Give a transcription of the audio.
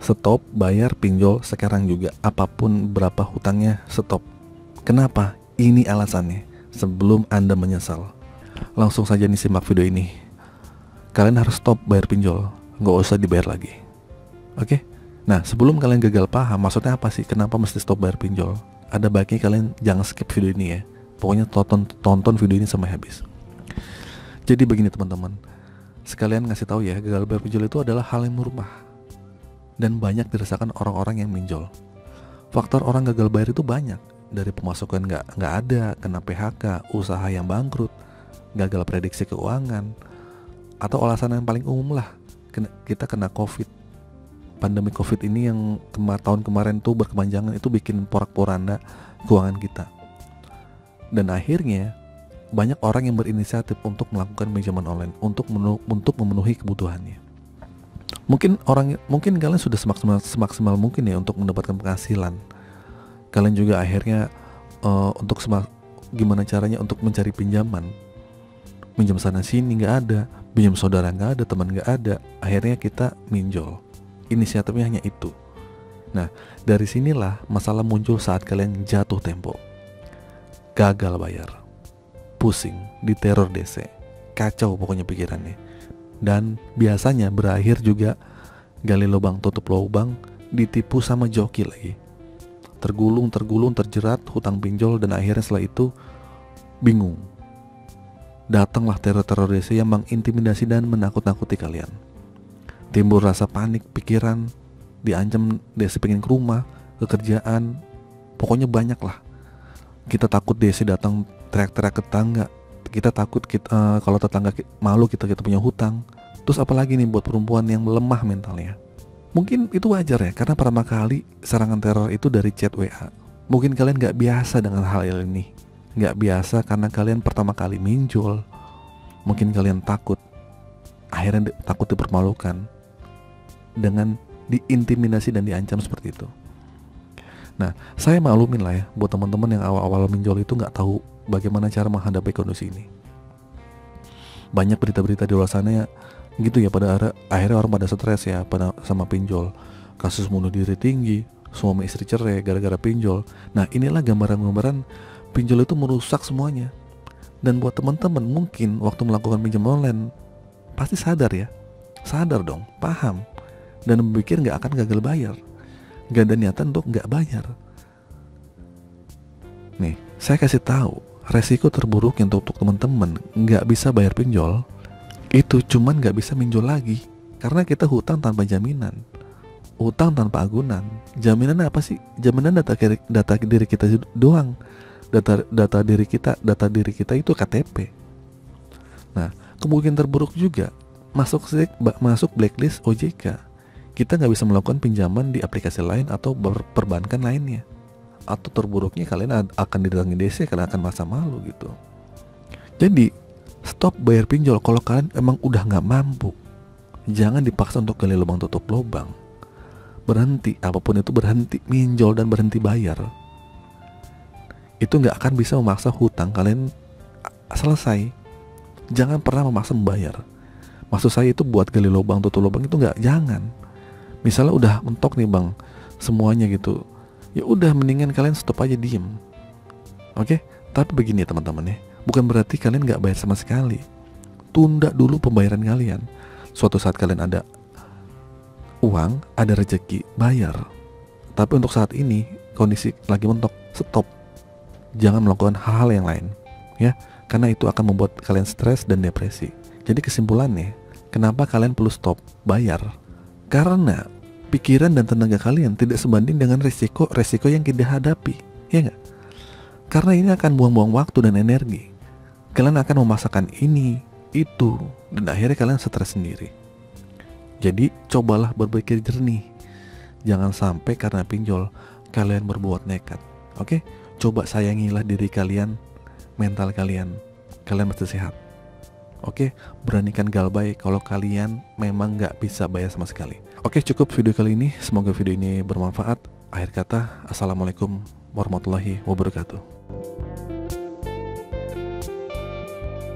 Stop bayar pinjol sekarang juga. Apapun berapa hutangnya, stop. Kenapa? Ini alasannya. Sebelum Anda menyesal, langsung saja nih simak video ini. Kalian harus stop bayar pinjol, nggak usah dibayar lagi. Oke? Nah, sebelum kalian gagal paham maksudnya apa sih, kenapa mesti stop bayar pinjol, ada baiknya kalian jangan skip video ini ya. Pokoknya tonton video ini sampai habis. Jadi begini teman-teman, sekalian ngasih tahu ya, gagal bayar pinjol itu adalah hal yang murah dan banyak dirasakan orang-orang yang minjol. Faktor orang gagal bayar itu banyak, dari pemasukan nggak ada, kena PHK, usaha yang bangkrut, gagal prediksi keuangan, atau alasan yang paling umum lah, kita kena COVID. Pandemi COVID ini yang tahun kemarin tuh berkepanjangan, itu bikin porak-poranda keuangan kita. Dan akhirnya banyak orang yang berinisiatif untuk melakukan pinjaman online untuk memenuhi kebutuhannya. Mungkin kalian sudah semaksimal mungkin ya untuk mendapatkan penghasilan. Kalian juga akhirnya gimana caranya untuk mencari pinjaman. Minjam sana sini nggak ada, pinjam saudara nggak ada, teman nggak ada. Akhirnya kita minjol. Inisiatifnya hanya itu. Nah, dari sinilah masalah muncul saat kalian jatuh tempo, gagal bayar, pusing, diteror DC, kacau pokoknya pikirannya. Dan biasanya berakhir juga gali lubang tutup lubang, ditipu sama joki lagi. Tergulung, terjerat hutang pinjol, dan akhirnya setelah itu bingung. Datanglah teror DC yang mengintimidasi dan menakut-nakuti kalian. Timbul rasa panik, pikiran, diancam DC pengen ke rumah, ke kerjaan, pokoknya banyak lah. Kita takut DC datang teriak-teriak ke tetangga. Kita takut kalau tetangga malu kita punya hutang. Terus apalagi nih buat perempuan yang lemah mentalnya. Mungkin itu wajar ya, karena pertama kali serangan teror itu dari chat WA. Mungkin kalian gak biasa dengan hal ini. Gak biasa karena kalian pertama kali minjol. Mungkin kalian takut. Akhirnya takut dipermalukan dengan diintimidasi dan diancam seperti itu. Nah, saya maklumin lah ya buat teman-teman yang awal-awal minjol itu gak tahu bagaimana cara menghadapi kondisi ini. Banyak berita-berita di luar sana ya, gitu ya, pada akhirnya orang pada stres ya sama pinjol. Kasus bunuh diri tinggi, suami istri cerai gara-gara pinjol. Nah, inilah gambaran-gambaran pinjol itu merusak semuanya. Dan buat teman-teman mungkin waktu melakukan pinjam online pasti sadar dong, paham, dan berpikir nggak akan gagal bayar, nggak ada niatan untuk nggak bayar. Nih, saya kasih tahu, resiko terburuk yang untuk teman-teman nggak bisa bayar pinjol itu cuman nggak bisa minjol lagi, karena kita hutang tanpa jaminan, hutang tanpa agunan. Jaminan apa sih? Jaminan data diri kita doang, data diri kita itu KTP. Nah, kemungkinan terburuk juga masuk blacklist OJK. Kita nggak bisa melakukan pinjaman di aplikasi lain atau perbankan lainnya. Atau terburuknya kalian akan didatangi DC, kalian akan merasa malu gitu. Jadi stop bayar pinjol kalau kalian emang udah nggak mampu. Jangan dipaksa untuk gali lubang tutup lubang. Berhenti, apapun itu berhenti minjol dan berhenti bayar. Itu nggak akan bisa memaksa hutang kalian selesai. Jangan pernah memaksa membayar. Maksud saya itu buat gali lubang tutup lubang itu jangan. Misalnya udah mentok nih bang semuanya gitu, ya udah mendingan kalian stop aja, diem. Oke? Tapi begini ya teman-teman ya, bukan berarti kalian nggak bayar sama sekali. Tunda dulu pembayaran kalian. Suatu saat kalian ada uang, ada rezeki, bayar. Tapi untuk saat ini kondisi lagi mentok, stop. Jangan melakukan hal-hal yang lain ya, karena itu akan membuat kalian stres dan depresi. Jadi kesimpulannya, kenapa kalian perlu stop bayar? Karena pikiran dan tenaga kalian tidak sebanding dengan resiko yang kita hadapi, ya nggak? Karena ini akan buang-buang waktu dan energi. Kalian akan memaksakan ini, itu, dan akhirnya kalian stres sendiri. Jadi cobalah berpikir jernih. Jangan sampai karena pinjol kalian berbuat nekat. Oke? Coba sayangilah diri kalian, mental kalian mesti sehat. Oke, beranikan galbay kalau kalian memang nggak bisa bayar sama sekali. Oke, cukup video kali ini. Semoga video ini bermanfaat. Akhir kata, assalamualaikum warahmatullahi wabarakatuh.